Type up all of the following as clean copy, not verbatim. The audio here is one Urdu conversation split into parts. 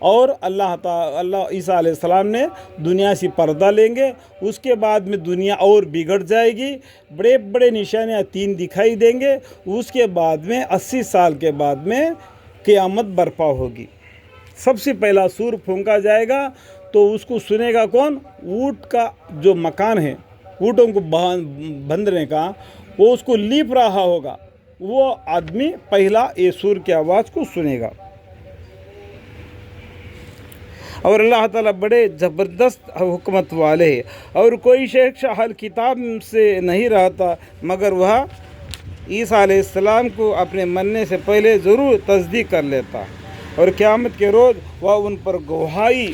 اور اللہ عیسیٰ علیہ السلام نے دنیا سے پردہ لیں گے، اس کے بعد میں دنیا اور بگڑ جائے گی، بڑے بڑے نشانیاں 3 دکھائی دیں گے، اس کے بعد میں 80 سال کے بعد میں قیامت برپا ہوگی۔ سب سے پہلا سور پھونکا جائے گا تو اس کو سنے گا کون؟ اونٹ کا جو مکان ہے اونٹوں کو بندھنے کا، وہ اس کو لیپ رہا ہوگا، وہ آدمی پہلا یہ سور کی آواز کو سنے گا۔ اور اللہ تعالیٰ بڑے زبردست حکمت والے ہیں، اور کوئی شخص اہل کتاب سے نہیں رہتا مگر وہ عیسیٰ علیہ السلام کو اپنے مرنے سے پہلے ضرور تصدیق کر لیتا، اور قیامت کے روز وہ ان پر گواہی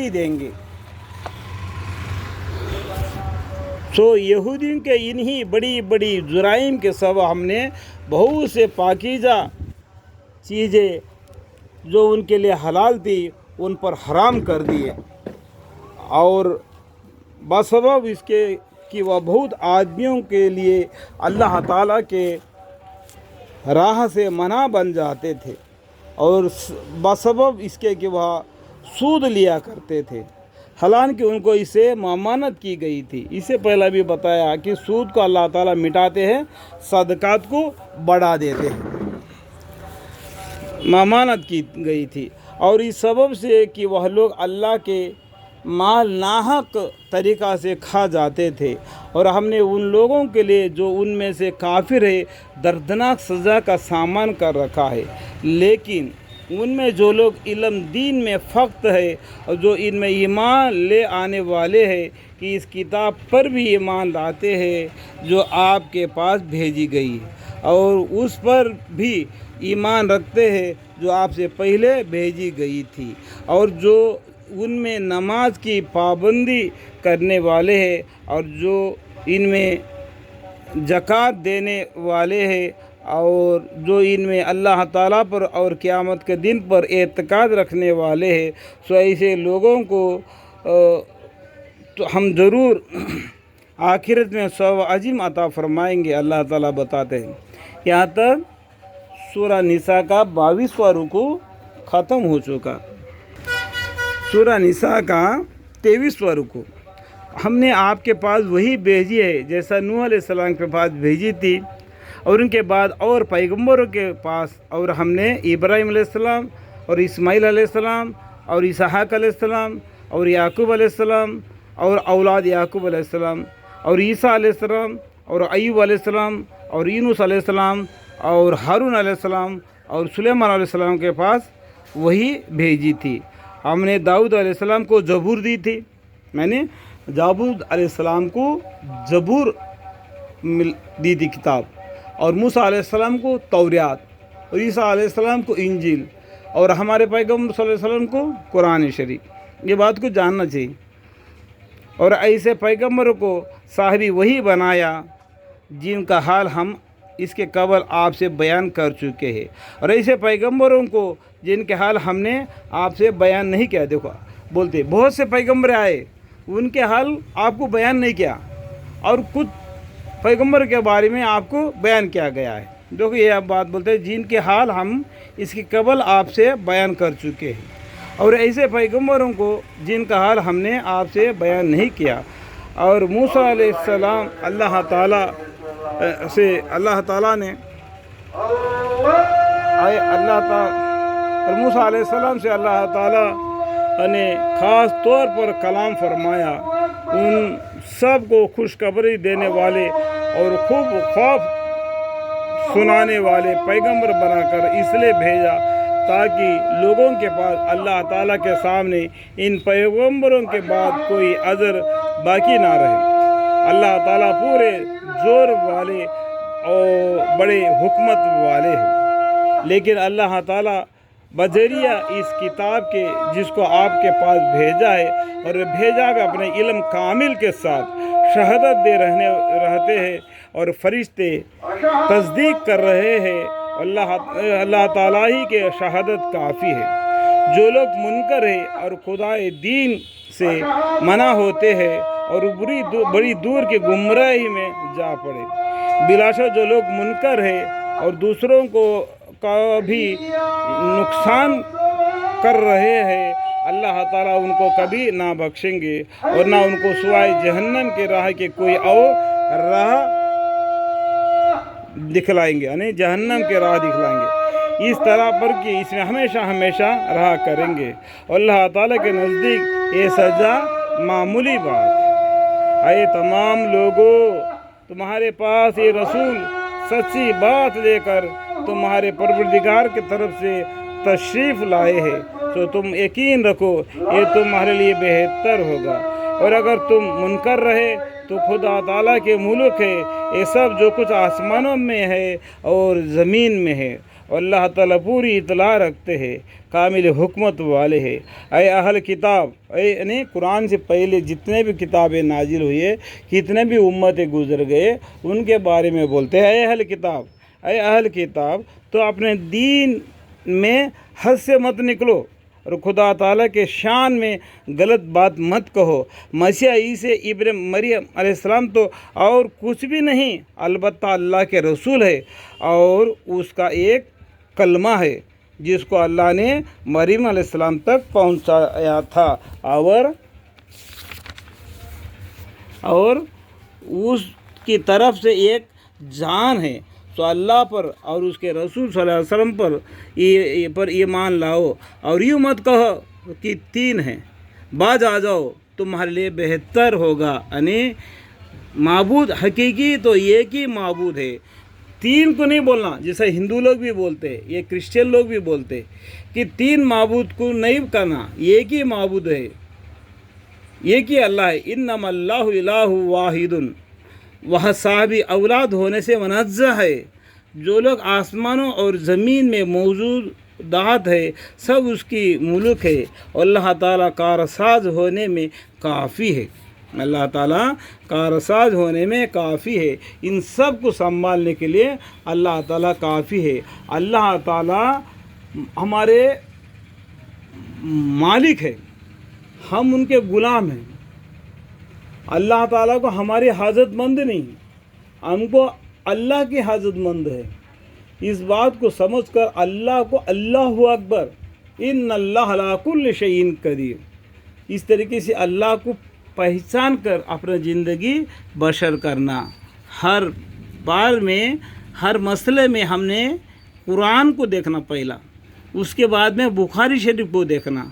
دیں گے۔ یہودیوں کے انہی بڑی بڑی جرائم کے سبب ہم نے بہت سے پاکیزہ چیزیں جو ان کے لیے حلال تھی ان پر حرام کر دیے، اور بسبب اس کے کہ وہ بہت آدمیوں کے لیے اللہ تعالیٰ کے راہ سے منع بن جاتے تھے، اور بسبب اس کے کہ وہ سود لیا کرتے تھے، حالانکہ ان کو اسے ممانعت کی گئی تھی۔ اسے پہلے بھی بتایا کہ سود کو اللہ تعالیٰ مٹاتے ہیں، صدقات کو بڑھا دیتے ہیں، ممانعت کی گئی تھی، اور اس سبب سے کہ وہ لوگ اللہ کے مال ناحق طریقہ سے کھا جاتے تھے، اور ہم نے ان لوگوں کے لیے جو ان میں سے کافر ہے دردناک سزا کا سامان کر رکھا ہے۔ لیکن ان میں جو لوگ علم دین میں فقط ہے اور جو ان میں ایمان لے آنے والے ہیں کہ اس کتاب پر بھی ایمان لاتے ہیں جو آپ کے پاس بھیجی گئی ہے، اور اس پر بھی ایمان رکھتے ہیں جو آپ سے پہلے بھیجی گئی تھی، اور جو ان میں نماز کی پابندی کرنے والے ہیں، اور جو ان میں زکوٰۃ دینے والے ہیں، اور جو ان میں اللہ تعالیٰ پر اور قیامت کے دن پر اعتقاد رکھنے والے ہیں، سو ایسے لوگوں کو تو ہم ضرور آخرت میں ثواب عظیم عطا فرمائیں گے۔ اللہ تعالیٰ بتاتے ہیں۔ یہاں تک سورہ نساء کا 22واں رکوع ختم ہو چکا۔ سورہ نساء کا 23واں رکوع۔ ہم نے آپ کے پاس وہی بھیجی ہے جیسا نوح علیہ السلام کے پاس بھیجی تھی، اور ان کے بعد اور پیغمبروں کے پاس، اور ہم نے ابراہیم علیہ السلام اور اسماعیل علیہ السلام اور اسحاق علیہ السلام اور یعقوب علیہ السلام اور اولاد یعقوب علیہ السلام اور عیسیٰ علیہ السلام اور ایوب علیہ السلام اور یونس علیہ السلام اور ہارون علیہ السلام اور سلیمان علیہ السلام کے پاس وہی بھیجی تھی۔ ہم نے داؤد علیہ السلام کو زبور دی تھی، میں نے داؤد علیہ السلام کو زبور دی تھی کتاب، اور موسیٰ علیہ السلام کو توریات، اور عیسیٰ علیہ السلام کو انجیل، اور ہمارے پیغمبر صلی اللہ علیہ وسلم کو قرآن شریف۔ یہ بات کو جاننا چاہیے، اور ایسے پیغمبروں کو صاحبی وہی بنایا جن کا حال ہم اس کے قبل آپ سے بیان کر چکے ہیں، اور ایسے پیغمبروں کو جن کے حال ہم نے آپ سے بیان نہیں کیا۔ دیکھو بولتے بہت سے پیغمبر آئے، ان کے حال آپ کو بیان نہیں کیا، اور کچھ پیغمبر کے بارے میں آپ کو بیان کیا گیا ہے۔ دیکھو یہ آپ بات بولتے ہیں جن کے حال ہم اس کے قبل آپ سے بیان کر چکے ہیں، اور ایسے پیغمبروں کو جن کا حال ہم نے آپ سے بیان نہیں کیا۔ اور موسیٰ علیہ السلام اللہ تعالیٰ نے اور موسیٰ علیہ السلام سے اللہ تعالیٰ نے خاص طور پر کلام فرمایا، ان سب کو خوشخبری دینے والے اور خوب خوف سنانے والے پیغمبر بنا کر اس لیے بھیجا تاکہ لوگوں کے پاس اللہ تعالیٰ کے سامنے ان پیغمبروں کے بعد کوئی عذر باقی نہ رہے۔ اللہ تعالیٰ پورے زور والے اور بڑے حکمت والے ہیں، لیکن اللہ تعالیٰ بذریعہ اس کتاب کے جس کو آپ کے پاس بھیجا ہے، اور بھیجا کہ اپنے علم کامل کے ساتھ شہادت دے رہتے ہیں، اور فرشتے تصدیق کر رہے ہیں۔ اللہ تعالیٰ ہی کے شہادت کافی ہے۔ جو لوگ منکر ہے اور خدائے دین سے منع ہوتے ہیں اور بڑی دور کی گمراہی میں جا پڑے۔ بلاشبہ جو لوگ منکر ہیں اور دوسروں کو کا بھی نقصان کر رہے ہیں، اللہ تعالیٰ ان کو کبھی نہ بخشیں گے اور نہ ان کو سوائے جہنم کے راہ کے کوئی اور راہ دکھلائیں گے، یعنی جہنم کے راہ دکھلائیں گے، اس طرح پر کہ اس میں ہمیشہ رہا کریں گے۔ اور اللہ تعالیٰ کے نزدیک یہ سزا معمولی بات ہے۔ اے تمام لوگوں، تمہارے پاس یہ رسول سچی بات لے کر تمہارے پروردگار کی طرف سے تشریف لائے ہیں، تو تم یقین رکھو یہ تمہارے لیے بہتر ہوگا۔ اور اگر تم منکر رہے تو خدا تعالیٰ کے ملک ہے، یہ سب جو کچھ آسمانوں میں ہے اور زمین میں ہے، اور اللہ تعالیٰ پوری اطلاع رکھتے ہیں، کامل حکمت والے ہیں۔ اے اہل کتاب، یعنی قرآن سے پہلے جتنے بھی کتابیں نازل ہوئی ہے، کتنے بھی امتیں گزر گئے، ان کے بارے میں بولتے ہیں اے اہل کتاب تو اپنے دین میں حد سے مت نکلو اور خدا تعالیٰ کے شان میں غلط بات مت کہو۔ مسیح عیسی ابن مریم علیہ السلام تو اور کچھ بھی نہیں، البتہ اللہ کے رسول ہے اور اس کا ایک کلمہ ہے جس کو اللہ نے مریم علیہ السلام تک پہنچایا تھا، اور اس کی طرف سے ایک جان ہے۔ تو اللہ پر اور اس کے رسول صلی اللہ علیہ وسلم پر ایمان لاؤ اور یوں مت کہو کہ تین ہیں، باز آ جاؤ، تمہارے لیے بہتر ہوگا۔ یعنی معبود حقیقی تو ایک ہی معبود ہے، تین کو نہیں بولنا جیسے ہندو لوگ بھی بولتے ہیں، یہ کرسچن لوگ بھی بولتے ہیں کہ تین معبود کو نہیں کرنا، ایک ہی معبود ہے، ایک ہی اللہ ہے۔ انما اللہ الہ واحد، وہ صاحب اولاد ہونے سے منزہ ہے۔ جو لوگ آسمانوں اور زمین میں موجودات ہے سب اس کی ملک ہے، اور اللہ تعالیٰ کارساز ہونے میں کافی ہے، اللہ تعالیٰ کارساز ہونے میں کافی ہے۔ ان سب کو سنبھالنے کے لیے اللہ تعالیٰ کافی ہے۔ اللہ تعالیٰ ہمارے مالک ہے، ہم ان کے غلام ہیں۔ اللہ تعالیٰ کو ہماری حاجت مند نہیں، ہم کو اللہ کی حاجت مند ہے۔ اس بات کو سمجھ کر اللہ کو اللہ اکبر، ان اللہ علی کل شیء قدیر، اس طریقے سے اللہ کو پہچان کر اپنا زندگی بسر کرنا۔ ہر بار میں ہر مسئلے میں ہم نے قرآن کو دیکھنا پہلا، اس کے بعد میں بخاری شریف کو دیکھنا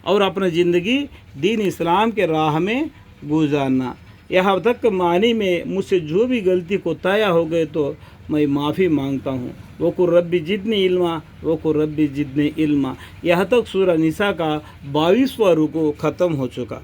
اور اپنا زندگی دین اسلام کے راہ میں گزارنا۔ یہاں تک کہ معنی میں مجھ سے جو بھی غلطی کوتاہی ہو گئے تو میں معافی مانگتا ہوں۔ وقل ربی زدنی علما، وقل ربی زدنی علما۔ یہاں تک سورہ نساء کا 22واں رکوع ختم ہو چکا۔